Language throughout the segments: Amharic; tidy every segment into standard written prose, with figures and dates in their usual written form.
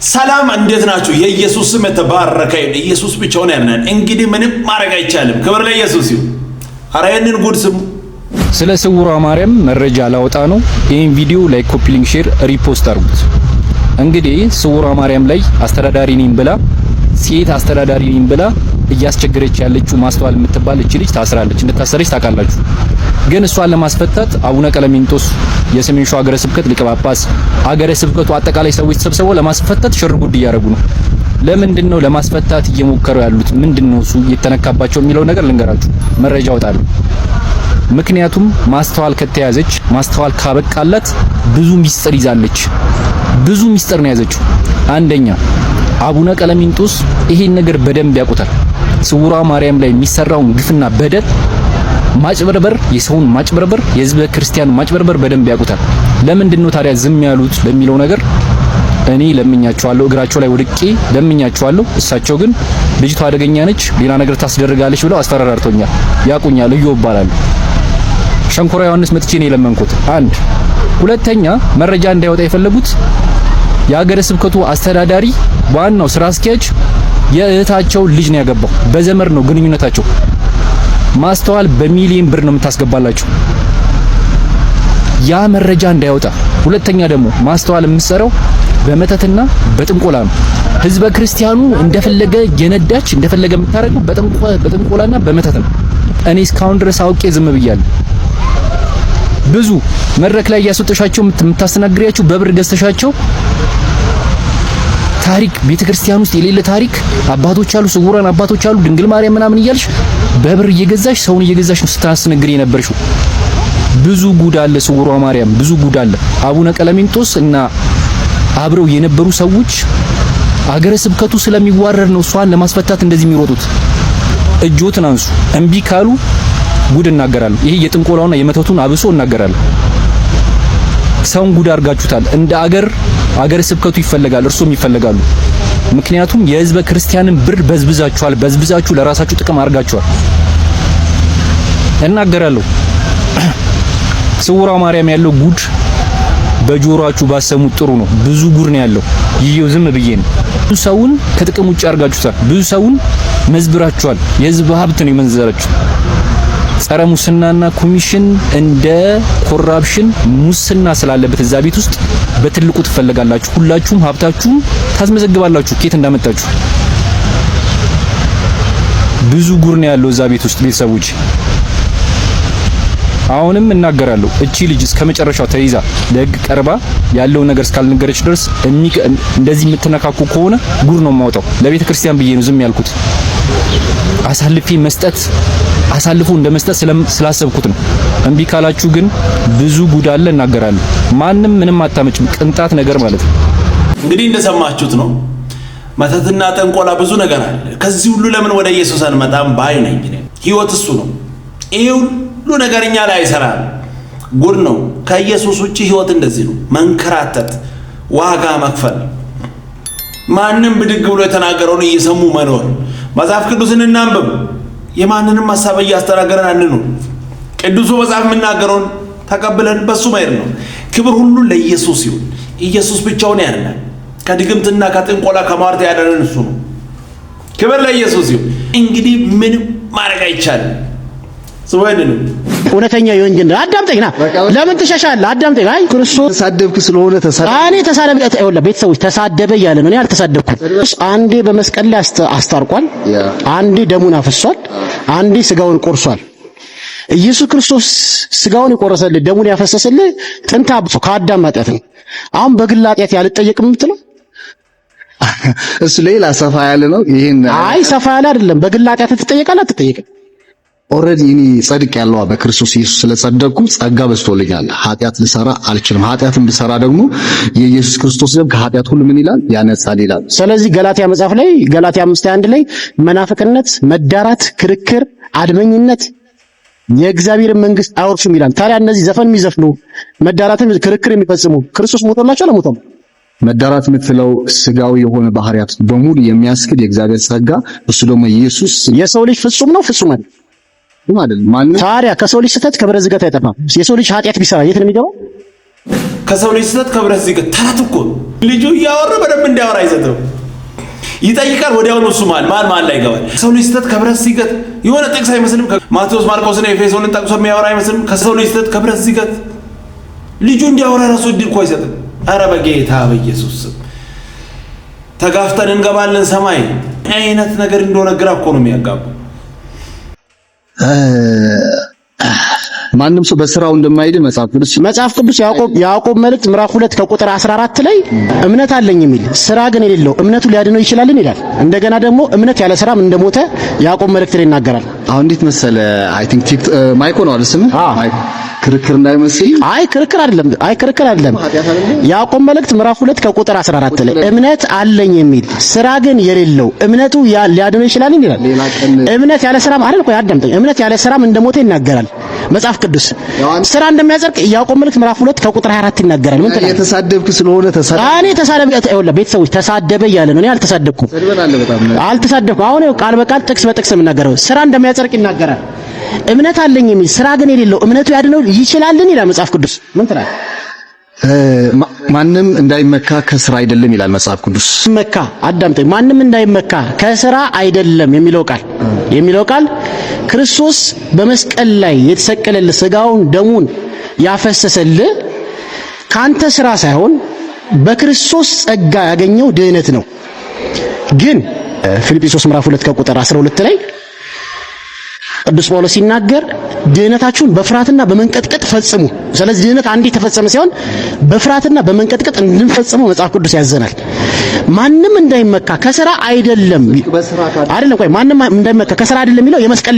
ሰላም እንዴት ናችሁ? የኢየሱስ ስም የተባረከ ይሁን። ኢየሱስ ብቻውን ያድናል። እንግዲህ ምንም ማድረግ አይቻልም። ክብር ለኢየሱስ ይሁን። አረ ይሄንን ጉድ ስሙ። ስለ ስውሯ ማርያም መረጃ ላወጣ ነው። ይሄን ቪዲዮ ላይክ፣ ኮፒ ሊንክ፣ ሼር፣ ሪፖስት አድርጉት። እንግዲህ ስውሯ ማርያም ላይ አስተዳዳሪ ነኝ ብላ ሴት አስተዳዳሪ ነኝ ብላ እያስቸገረች ያለችው ማስተዋል የምትባል እቺ ልጅ ታስራለች። እንደታሰረች ታውቃላችሁ። ግን እሷን ለማስፈታት አቡነ ቀለሚንጦስ የሰሜን ሸዋ ሀገረ ስብከት ሊቀ ጳጳስ ሀገረ ስብከቱ አጠቃላይ ሰዎች ተሰብስበው ለማስፈታት ሽር ጉድ እያደረጉ ነው። ለምንድን ነው ለማስፈታት እየሞከሩ ያሉት? ምንድነው እሱ እየተነካባቸው የሚለው ነገር ልንገራችሁ። መረጃ አወጣለሁ። ምክንያቱም ማስተዋል ከተያዘች ማስተዋል ካበቃላት ብዙ ሚስጥር ይዛለች። ብዙ ሚስጥር ነው ያዘችው። አንደኛ አቡነ ቀለሚንጦስ ይሄን ነገር በደንብ ያውቁታል። ስውሯ ማርያም ላይ የሚሰራውን ግፍና በደል ማጭበርበር፣ የሰውን ማጭበርበር፣ የህዝበ ክርስቲያን ማጭበርበር በደንብ ያውቁታል። ለምንድን ነው ታዲያ ዝም ያሉት ለሚለው ነገር እኔ ለምኛቸዋለሁ፣ እግራቸው ላይ ወድቄ ለምኛቸዋለሁ። እሳቸው ግን ልጅቷ አደገኛ ነች፣ ሌላ ነገር ታስደርጋለች ብለው አስፈራርቶኛል። ያቁኛል። እዩ ይባላል። ሸንኮራ ዮሐንስ መጥቼ ነው የለመንኩት። አንድ ሁለተኛ መረጃ እንዳይወጣ የፈለጉት የሀገረ ስብከቱ አስተዳዳሪ ዋናው ስራ አስኪያጅ የእህታቸው ልጅ ነው ያገባው። በዘመር ነው ግንኙነታቸው። ማስተዋል በሚሊዮን ብር ነው የምታስገባላችሁ። ያ መረጃ እንዳይወጣ። ሁለተኛ ደግሞ ማስተዋል የምትሰራው በመተትና በጥንቆላ ነው። ህዝበ ክርስቲያኑ እንደፈለገ የነዳች እንደፈለገ የምታረገው በጥንቆላና በመተት ነው። እኔ እስካሁን ድረስ አውቄ ዝም ብያለሁ። ብዙ መድረክ ላይ ያስወጣሻቸው የምታስተናግሪያቸው በብር ገዝተሻቸው ታሪክ ቤተክርስቲያን ውስጥ የሌለ ታሪክ አባቶች አሉ፣ ስውራን አባቶች አሉ፣ ድንግል ማርያም ምናምን እያልሽ በብር እየገዛሽ ሰውን እየገዛሽ ነው ስታስነግሪ የነበርሽው። ብዙ ጉድ አለ። ስውሯ ማርያም ብዙ ጉድ አለ። አቡነ ቀለሚንጦስ እና አብረው የነበሩ ሰዎች አገረ ስብከቱ ስለሚዋረድ ነው እሷን ለማስፈታት እንደዚህ የሚሮጡት። እጆትን አንሱ። እምቢ ካሉ ጉድ እናገራለሁ። ይሄ የጥንቆላውና የመተቱን አብሶ እናገራለሁ። ሰውን ጉድ አድርጋችሁታል። እንደ አገረ ስብከቱ ይፈልጋል፣ እርሱም ይፈልጋሉ። ምክንያቱም የህዝበ ክርስቲያንን ብር በዝብዛችኋል። በዝብዛችሁ ለራሳችሁ ጥቅም አድርጋችኋል። እናገራለሁ። ስውሯ ማርያም ያለው ጉድ በጆሮአችሁ ባሰሙት ጥሩ ነው። ብዙ ጉድ ነው ያለው። ይሄው ዝም ብዬ ነው። ብዙ ሰውን ከጥቅም ውጭ አድርጋችሁታል። ብዙ ሰውን መዝብራችኋል። የህዝብ ሀብት ነው የመንዘራችሁ። ጸረ ሙስናና ኮሚሽን እንደ ኮራፕሽን ሙስና ስላለበት እዛ ቤት ውስጥ በትልቁ ትፈልጋላችሁ። ሁላችሁም ሀብታችሁም ታስመዘግባላችሁ ኬት እንዳመጣችሁ። ብዙ ጉር ነው ያለው እዛ ቤት ውስጥ ቤተሰቦች። አሁንም እናገራለሁ። እቺ ልጅ እስከመጨረሻው ተይዛ ለህግ ቀርባ ያለው ነገር እስካልነገረች ድረስ እንደዚህ የምትነካኩ ከሆነ ጉር ነው የማወጣው። ለቤተ ክርስቲያን ብዬ ነው ዝም ያልኩት። አሳልፎ እንደመስጠት ስላሰብኩት ነው። እምቢ ካላችሁ ግን ብዙ ጉድ አለ እናገራለሁ። ማንም ምንም አታመጭም፣ ቅንጣት ነገር ማለት ነው። እንግዲህ እንደሰማችሁት ነው። መተትና ጠንቆላ ብዙ ነገር አለ። ከዚህ ሁሉ ለምን ወደ ኢየሱስ አንመጣም ባይ ነኝ። ህይወት እሱ ነው። ይሄ ሁሉ ነገር እኛ ላይ አይሰራም። ጉድ ነው። ከኢየሱስ ውጪ ህይወት እንደዚህ ነው። መንከራተት፣ ዋጋ መክፈል፣ ማንም ብድግ ብሎ የተናገረውን እየሰሙ መኖር። መጽሐፍ ቅዱስን እናንብብ። የማንንም ሐሳብ እያስተናገረን አንኑ። ቅዱሱ መጽሐፍ የምናገረውን ተቀብለን በሱ መሄድ ነው። ክብር ሁሉ ለኢየሱስ ይሁን። ኢየሱስ ብቻውን ያድናል። ከድግምትና ከጥንቆላ ከሟርት ያዳነን እሱ ነው። ክብር ለኢየሱስ ይሁን። እንግዲህ ምንም ማድረግ አይቻልም። ስለወደነ እውነተኛ የወንጀል አዳምጠኝና ለምን ትሸሻለህ? አዳምጠኝ። አይ ክርስቶስ ተሳደብክ ስለሆነ እኔ ተሳደበ ይኸውልህ፣ ቤተሰቦች ተሳደበ እያለ ነው። እኔ አልተሳደብኩም። አንዴ በመስቀል ላይ አስታርቋል፣ አንዴ ደሙን አፍሷል፣ አንዴ ስጋውን ቆርሷል። ኢየሱስ ክርስቶስ ስጋውን የቆረሰልህ ደሙን ያፈሰሰልህ ጥንተ አብሶ ከአዳም ኃጢአት ነው። አሁን በግል ኃጢአት ያልጠየቅም የምትለው እሱ ሌላ ሰፋ ያለ ነው። ይሄን አይ ሰፋ ያለ አይደለም። በግል ኃጢአት ትጠየቃለህ አትጠየቅም? ኦሬዲ እኔ ጸድቅ ያለው በክርስቶስ ኢየሱስ ስለጸደቅኩ ጸጋ በዝቶልኛል። ኃጢአት ልሰራ አልችልም። ኃጢአትም ልሰራ ደግሞ የኢየሱስ ክርስቶስ ደም ከኃጢአት ሁሉ ምን ይላል? ያነጻል ይላል። ስለዚህ ገላትያ መጽሐፍ ላይ ገላትያ 5:1 ላይ መናፍቅነት፣ መዳራት፣ ክርክር፣ አድመኝነት የእግዚአብሔርን መንግስት አይወርሱም ይላል። ታዲያ እነዚህ ዘፈን የሚዘፍኑ መዳራትን፣ ክርክር የሚፈጽሙ ክርስቶስ ሞቶላቸው ለሞተው መዳራት የምትለው ስጋዊ የሆነ ባህሪያት በሙሉ የሚያስክድ የእግዚአብሔር ጸጋ እሱ ደግሞ ኢየሱስ የሰው ልጅ ፍጹም ነው ፍጹም አይደል? ታዲያ ከሰው ልጅ ስህተት ከብረት ዝገት አይጠፋም። የሰው ልጅ ኃጢአት ቢሰራ የት ነው የሚገባው? ከሰው ልጅ ስህተት ከብረት ዝገት ተረት እኮ ልጁ እያወራ በደንብ እንዲያወራ አይሰጥም። ይጠይቃል ወዲያውኑ እሱ ማን ላይ ይገባል። ከሰው ልጅ ስህተት ከብረት ዝገት የሆነ ጥቅስ አይመስልም? ማቴዎስ ማርቆስና ኤፌሶንን ጠቅሶ የሚያወራ አይመስልም? ከሰው ልጅ ስህተት ከብረት ዝገት ልጁ እንዲያወራ ራሱ እድል እኮ አይሰጥም። ኧረ በጌታ በኢየሱስ ተጋፍተን እንገባለን ሰማይ አይነት ነገር እንደሆነ ግራ እኮ ነው የሚያጋቡ። ማንም ሰው በስራው እንደማይድን መጽሐፍ ቅዱስ ያዕቆብ መልእክት ምዕራፍ 2 ከቁጥር 14 ላይ እምነት አለኝ የሚል ስራ ግን የሌለው እምነቱ ሊያድነው ይችላልን ይላል። እንደገና ደግሞ እምነት ያለ ስራም እንደሞተ ያዕቆብ መልእክት ላይ ይናገራል። አሁን እንዴት መሰለ አይ ቲንክ ማይኮ ነው አይደል ስም ክርክር እንዳይመስል። አይ ክርክር አይደለም። ያዕቆብ መልእክት ምዕራፍ 2 ከቁጥር 14 ላይ እምነት አለኝ የሚል ስራ ግን የሌለው እምነቱ ሊያድነው ይችላል ይላል። እምነት ያለ ስራም አይደል? ቆይ አዳምጠኝ። እምነት ያለ ስራም እንደሞተ ይናገራል መጽሐፍ ቅዱስ። ስራ እንደሚያጸድቅ ያዕቆብ መልእክት ምዕራፍ 2 ከቁጥር 24 ይናገራል። ምን ተላለ? የተሳደብክ ስለሆነ እኔ ተሳደብክ አይወላ ቤተሰቦች ተሳደበ እያለ ነው። እኔ አልተሳደብኩም። አልተሳደብኩም። አሁን ቃል በቃል ጥቅስ በጥቅስ የምናገረው ስራ እንደሚያጸድቅ ይናገራል። እምነት አለኝ የሚል ስራ ግን የሌለው እምነቱ ያድነው ይችላልን ይላል መጽሐፍ ቅዱስ። ምን ትላለህ? ማንም እንዳይመካ ከስራ አይደለም ይላል መጽሐፍ ቅዱስ። መካ አዳምጠኝ። ማንም እንዳይመካ ከስራ አይደለም የሚለው ቃል ክርስቶስ በመስቀል ላይ የተሰቀለልህ ስጋውን ደሙን ያፈሰሰልህ ካንተ ስራ ሳይሆን በክርስቶስ ጸጋ ያገኘው ድህነት ነው። ግን ፊልጵስዩስ ምዕራፍ 2 ከቁጥር 12 ላይ ቅዱስ ጳውሎስ ሲናገር ድህነታችሁን በፍርሃትና በመንቀጥቀጥ ፈጽሙ። ስለዚህ ድህነት አንዴ ተፈጸመ ሲሆን በፍርሃትና በመንቀጥቀጥ እንድንፈጽመው መጽሐፍ ቅዱስ ያዘናል። ማንም እንዳይመካ ከስራ አይደለም። ቆይ ማንም እንዳይመካ ከስራ አይደለም የሚለው የመስቀል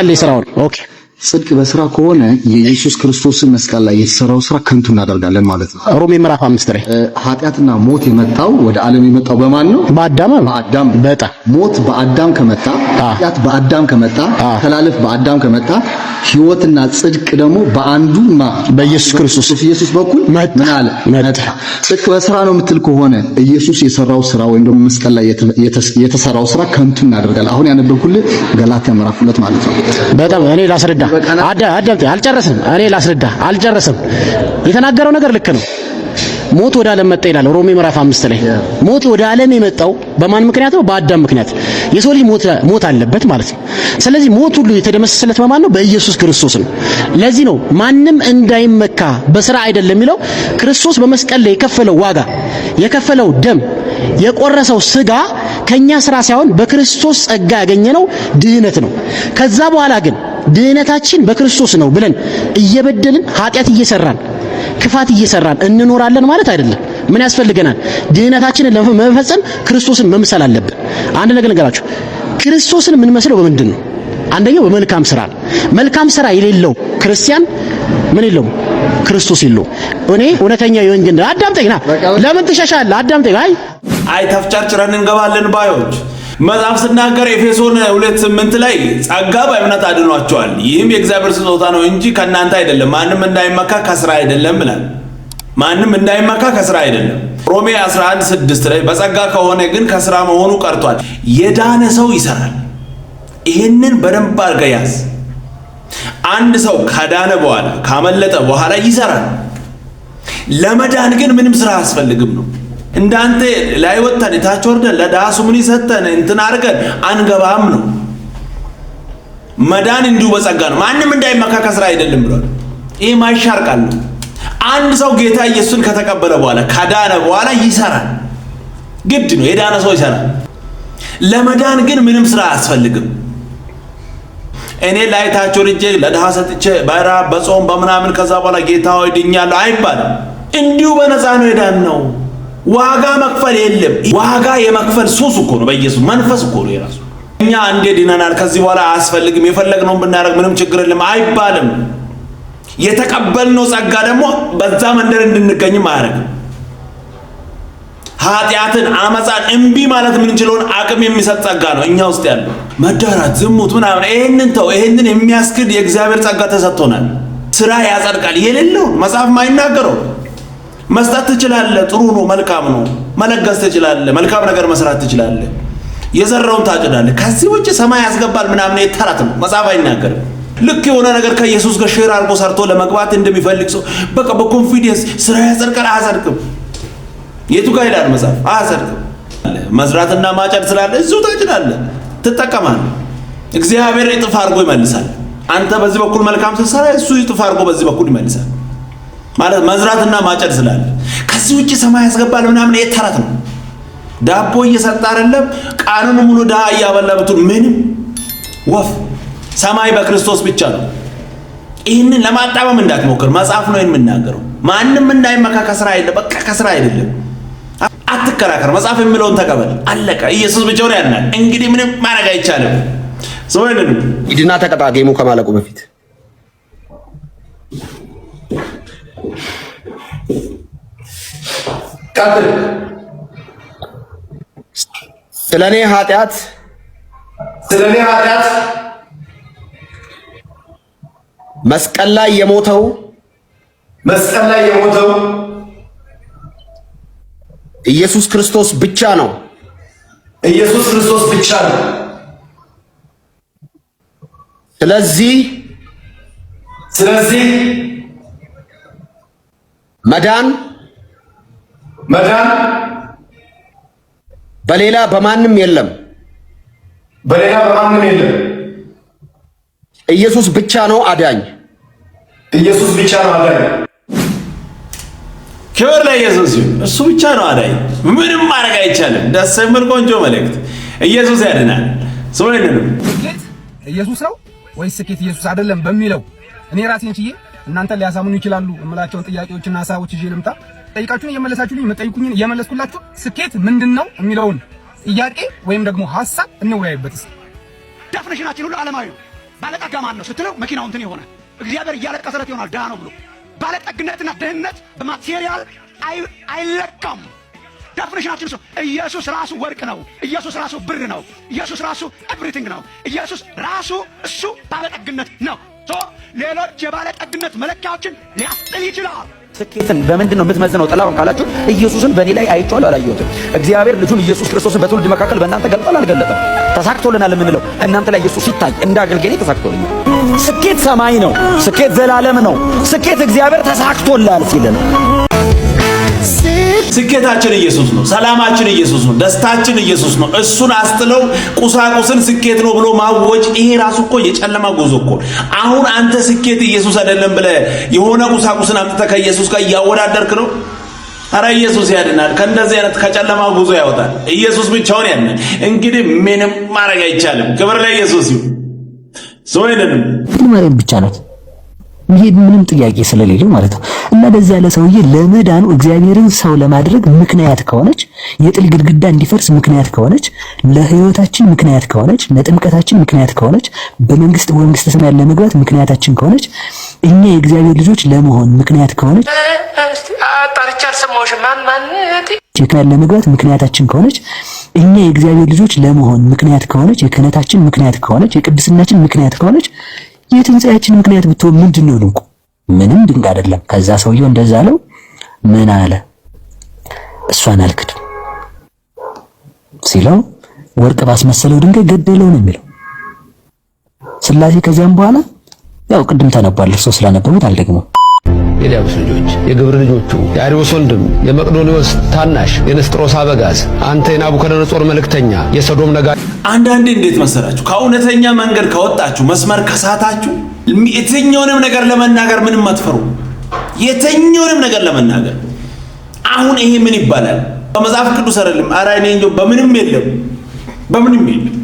ላይ ስራውን ኦኬ። ጽድቅ በስራ ከሆነ የኢየሱስ ክርስቶስን መስቀል ላይ የተሰራው ስራ ከንቱ እናደርጋለን ማለት ነው። ሮሜ ምዕራፍ 5 ላይ ኃጢአትና ሞት የመጣው ወደ ዓለም የመጣው በማን ነው? በአዳም። በጣም ሞት በአዳም ከመጣ ኃጢአት በአዳም ከመጣ ተላለፍ በአዳም ከመጣ ሕይወትና ጽድቅ ደግሞ በአንዱና በኢየሱስ ክርስቶስ በኩል ምን አለ? መጣ። ጽድቅ በስራ ነው የምትል ከሆነ ኢየሱስ የሰራው ስራ ወይም ደግሞ መስቀል ላይ የተሰራው ስራ ከንቱ እናደርጋለን። አሁን ያነበብኩልህ ገላትያ ምዕራፍ 2 ማለት ነው። በጣም እኔ ላስረዳ አልጨረስም። የተናገረው ነገር ልክ ነው። ሞት ወደ ዓለም መጣ ይላል ሮሜ ምዕራፍ 5 ላይ። ሞት ወደ ዓለም የመጣው በማን ምክንያት ነው? በአዳም ምክንያት። የሰው ልጅ ሞት አለበት ማለት ነው። ስለዚህ ሞት ሁሉ የተደመሰሰለት በማን ነው? በኢየሱስ ክርስቶስ ነው። ለዚህ ነው ማንም እንዳይመካ በስራ አይደለም የሚለው። ክርስቶስ በመስቀል ላይ የከፈለው ዋጋ፣ የከፈለው ደም፣ የቆረሰው ስጋ ከኛ ስራ ሳይሆን በክርስቶስ ጸጋ ያገኘነው ድህነት ነው። ከዛ በኋላ ግን ድህነታችን በክርስቶስ ነው ብለን እየበደልን ኃጢአት እየሰራን ክፋት እየሰራን እንኖራለን ማለት አይደለም። ምን ያስፈልገናል? ድህነታችንን ለመፈጸም ክርስቶስን መምሰል አለብን። አንድ ነገር ልንገራችሁ፣ ክርስቶስን የምንመስለው በምንድን ነው? አንደኛው በመልካም ስራ ነው። መልካም ስራ የሌለው ክርስቲያን ምን የለውም? ክርስቶስ የለውም። እኔ እውነተኛ የወንጌል አዳምጠኝና ለምን ትሸሻለህ? አዳምጠኝ። አይ ተፍጨርጭረን እንገባለን ባዮች መጽሐፍ ሲናገር ኤፌሶን 2:8 ላይ ጸጋ በእምነት አድኗቸዋል፣ ይህም የእግዚአብሔር ስጦታ ነው እንጂ ከእናንተ አይደለም፣ ማንም እንዳይመካ ከስራ አይደለም ይላል። ማንም እንዳይመካ ከስራ አይደለም። ሮሜ 11:6 ላይ በጸጋ ከሆነ ግን ከስራ መሆኑ ቀርቷል። የዳነ ሰው ይሰራል። ይህንን በደንብ አድርገህ ያዝ። አንድ ሰው ከዳነ በኋላ ካመለጠ በኋላ ይሰራል። ለመዳን ግን ምንም ስራ አያስፈልግም ነው። እንዳንተ ላይ ወጣን ታች ወርደን ለዳሱ ምን ይሰጠን እንትን አድርገን አንገባም ነው። መዳን እንዲሁ በጸጋ ነው። ማንም እንዳይመካ ከስራ አይደለም ብሏል። ይሄ ማይሻር ቃል ነው። አንድ ሰው ጌታ ኢየሱስን ከተቀበለ በኋላ ከዳነ በኋላ ይሰራል። ግድ ነው። የዳነ ሰው ይሰራል። ለመዳን ግን ምንም ስራ አያስፈልግም። እኔ ላይ ታች ወርጄ ለዳሃ ሰጥቼ በራብ በጾም በምናምን ከዛ በኋላ ጌታ ሆይ ድኛለሁ አይባልም። እንዲሁ በነፃ ነው የዳን ነው። ዋጋ መክፈል የለም። ዋጋ የመክፈል ሱስ እኮ ነው። በኢየሱስ መንፈስ እኮ ነው የራሱ። እኛ አንዴ ድነናል ከዚህ በኋላ አያስፈልግም የፈለግነውን ብናደርግ ምንም ችግር የለም አይባልም። የተቀበልነው ጸጋ ደግሞ በዛ መንደር እንድንገኝም አያደርግም። ኃጢአትን፣ አመፃን እምቢ ማለት የምንችለውን አቅም የሚሰጥ ጸጋ ነው እኛ ውስጥ ያለው። መዳራት፣ ዝሙት ምናምን ይሄንን ተው። ይሄንን የሚያስክድ የእግዚአብሔር ጸጋ ተሰጥቶናል። ስራ ያጸድቃል የሌለውን መጽሐፍ ማይናገረው መስጠት ትችላለህ። ጥሩ ነው፣ መልካም ነው። መለገስ ትችላለህ፣ መልካም ነገር መስራት ትችላለህ። የዘራውን ታጭዳለህ። ከዚህ ውጭ ሰማይ ያስገባል ምናምን የተረት ነው። መጽሐፍ አይናገርም። ልክ የሆነ ነገር ከኢየሱስ ጋር ሼር አድርጎ ሰርቶ ለመግባት እንደሚፈልግ ሰው በቃ በኮንፊደንስ ስራ ያጸድቃል። አያጸድቅም። የቱ ጋር ይላል መጽሐፍ? አያጸድቅም። መዝራትና ማጨድ ስላለ እዚሁ ታጭዳለህ፣ ትጠቀማለህ። እግዚአብሔር እጥፍ አድርጎ ይመልሳል። አንተ በዚህ በኩል መልካም ስትሰራ እሱ እጥፍ አድርጎ በዚህ በኩል ይመልሳል። ማለት መዝራትና ማጨድ ስላለ ከዚህ ውጪ ሰማይ ያስገባል ምናምን የተረት ነው። ዳቦ እየሰጠ አይደለም ቃሉን ሙሉ ዳ እያበላ ብትል ምንም ወፍ ሰማይ በክርስቶስ ብቻ ነው። ይህንን ለማጣመም እንዳትሞክር። መጽሐፍ ነው የሚናገረው። ማንም እንዳይመካ ከስራ አይደለም። በቃ ከስራ አይደለም። አትከራከር። መጽሐፍ የሚለውን ተቀበል። አለቀ። ኢየሱስ ብቻውን ያድናል። እንግዲህ ምንም ማድረግ አይቻልም። ሰውነን ሂድና ተቀጣ ጌሙ ከማለቁ በፊት ቀጥል። ስለኔ ኃጢአት መስቀል ላይ የሞተው ኢየሱስ ክርስቶስ ብቻ ነው። ስለዚህ መዳን በሌላ በማንም የለም። ኢየሱስ ብቻ ነው አዳኝ። ክብር ለኢየሱስ ይሁን። እሱ ብቻ ነው አዳኝ። ምንም ማድረግ አይቻልም። ደስ የሚል ቆንጆ መልእክት። ኢየሱስ ያድናል። ሰውነን ኢየሱስ ነው ወይስ ስኬት ኢየሱስ አይደለም በሚለው እኔ ራሴን ችዬ እናንተ ሊያሳምኑ ይችላሉ እምላቸውን ጥያቄዎችና ሐሳቦች ይዤ ልምጣ። ጠይቃችሁኝ እየመለሳችሁልኝ መጠይቁኝን እየመለስኩላችሁ ስኬት ምንድነው የሚለውን ጥያቄ ወይም ደግሞ ሐሳብ እንወያይበት። ዳፍኔሽናችን ሁሉ ዓለማዊ ነው። ባለጠጋ ማን ነው ስትለው መኪናው እንትን ይሆናል። እግዚአብሔር እያለቀሰለት ይሆናል ድሃ ነው ብሎ። ባለጠግነትና ድህነት በማቴሪያል አይለካም። ዳፍኔሽናችን ሰው ኢየሱስ ራሱ ወርቅ ነው። ኢየሱስ ራሱ ብር ነው። ኢየሱስ ራሱ ኤቭሪቲንግ ነው። ኢየሱስ ራሱ እሱ ባለጠግነት ነው። ሌሎች የባለጠግነት መለኪያዎችን ሊያስጥል ይችላል። ስኬትን በምንድን ነው የምትመዝነው ጥላውን ካላችሁ ኢየሱስን በእኔ ላይ አይቼዋለሁ አላየሁትም። እግዚአብሔር ልጁን ኢየሱስ ክርስቶስን በትውልድ መካከል በእናንተ ገልጧል አልገለጠም? ተሳክቶልናል የምንለው እናንተ ላይ ኢየሱስ ሲታይ እንደ አገልጋይ ተሳክቶልኛል። ስኬት ሰማይ ነው። ስኬት ዘላለም ነው። ስኬት እግዚአብሔር ተሳክቶላል ሲል ነው። ስኬታችን ኢየሱስ ነው። ሰላማችን ኢየሱስ ነው። ደስታችን ኢየሱስ ነው። እሱን አስጥለው ቁሳቁስን ስኬት ነው ብሎ ማወጅ ይሄ ራሱ እኮ የጨለማ ጉዞ እኮ። አሁን አንተ ስኬት ኢየሱስ አይደለም ብለህ የሆነ ቁሳቁስን አምጥተህ ከኢየሱስ ጋር እያወዳደርክ ነው። አረ ኢየሱስ ያድናል። ከእንደዚህ አይነት ከጨለማ ጉዞ ያወጣል። ኢየሱስ ብቻውን ያድናል። እንግዲህ ምንም ማድረግ አይቻልም። ክብር ለኢየሱስ ይሁን። ሶይነን ማርያም ብቻ ናት። ይሄ ምንም ጥያቄ ስለሌለው ማለት ነው። እና ለዛ ያለ ሰውዬ ለመዳኑ እግዚአብሔርን ሰው ለማድረግ ምክንያት ከሆነች፣ የጥል ግድግዳ እንዲፈርስ ምክንያት ከሆነች፣ ለሕይወታችን ምክንያት ከሆነች፣ ለጥምቀታችን ምክንያት ከሆነች፣ በመንግስተ ሰማያት ለመግባት ምክንያታችን ከሆነች፣ እኛ የእግዚአብሔር ልጆች ለመሆን ምክንያት ከሆነች፣ ለመግባት ምክንያታችን ከሆነች፣ እኛ የእግዚአብሔር ልጆች ለመሆን ምክንያት ከሆነች፣ የክህነታችን ምክንያት ከሆነች፣ የቅድስናችን ምክንያት ከሆነች፣ የትንሣኤያችን ምክንያት ብትሆን ምንድነው? ልንቁ ምንም ድንቅ አይደለም። ከዛ ሰውየው እንደዛ አለው። ምን አለ? እሷን አልክድም ሲለው ወርቅ ባስመሰለው ድንጋይ ገደለው ነው የሚለው ሥላሴ። ከዚያም በኋላ ያው ቅድም ተነቧል። እርሶ ስላነበቡት አልደግመው። የዲያብሎስ ልጆች፣ የግብር ልጆቹ፣ የአርዮስ ወንድም፣ የመቅዶኒዎስ ታናሽ፣ የንስጥሮስ አበጋዝ፣ አንተ የናቡከደነጾር መልእክተኛ፣ የሰዶም ነጋዴ። አንዳንዴ እንዴት መሰላችሁ? ከእውነተኛ መንገድ ከወጣችሁ፣ መስመር ከሳታችሁ፣ የትኛውንም ነገር ለመናገር ምንም አትፈሩ። የትኛውንም ነገር ለመናገር አሁን ይሄ ምን ይባላል? በመጽሐፍ ቅዱስ አይደለም። ኧረ እኔ እንጃ በምንም የለም፣ በምንም የለም።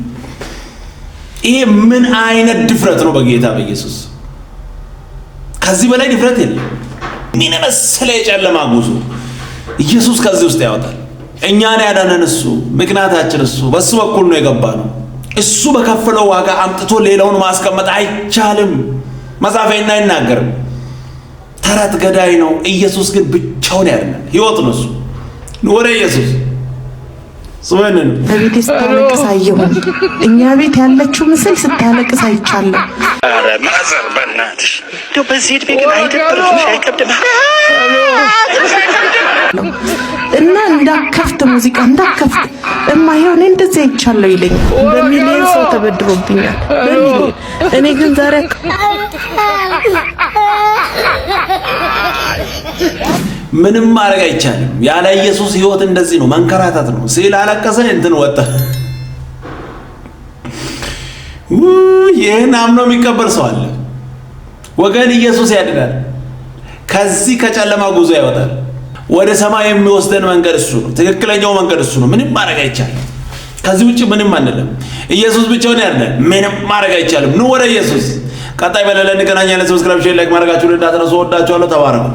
ይሄ ምን አይነት ድፍረት ነው? በጌታ በኢየሱስ ከዚህ በላይ ድፍረት የለም። ምን መሰለ የጨለማ ጉዞ። ኢየሱስ ከዚህ ውስጥ ያወጣል። እኛን ያዳነን እሱ፣ ምክንያታችን እሱ፣ በሱ በኩል ነው የገባነው። እሱ በከፈለው ዋጋ አምጥቶ ሌላውን ማስቀመጥ አይቻልም። መጽሐፍ አይናገርም። ተረት ገዳይ ነው። ኢየሱስ ግን ብቻውን ያድናል። ሕይወት ነው እሱ። ወደ ኢየሱስ ሶነን በቤት ስታለቅስ አየሁ። እኛ ቤት ያለችው ምስል ስታለቅስ አይቻለሁ። ኧረ ማዘር በእናትሽ እንደው በዚህ ዕድሜ ግን አይደብርሽ? አይከብድም? እና እንዳከፍት ሙዚቃ እንዳከፍት እማይሆን እንደዚህ አይቻለሁ ይለኝ። በሚሊዮን ሰው ተበድሮብኛል በሚሊዮን። እኔ ግን ዛሬ ምንም ማድረግ አይቻልም። ያለ ኢየሱስ ህይወት እንደዚህ ነው፣ መንከራተት ነው። ስላለቀሰ እንትን ወጣ። ይህን አምኖ የሚቀበል ሰው አለ ወገን። ኢየሱስ ያድናል። ከዚህ ከጨለማ ጉዞ ያወጣል። ወደ ሰማይ የሚወስደን መንገድ እሱ ነው። ትክክለኛው መንገድ እሱ ነው። ምንም ማድረግ አይቻልም። ከዚህ ውጭ ምንም አንልም። ኢየሱስ ብቻውን ያድናል። ምንም ማድረግ አይቻልም። ኑ ወደ ኢየሱስ። ቀጣይ በሌላ እንገናኛለን። ሰብስክራይብ፣ ሼር፣ ላይክ ማድረጋችሁን እንዳትረሱ። ወዳችኋለሁ። ተባረኩ።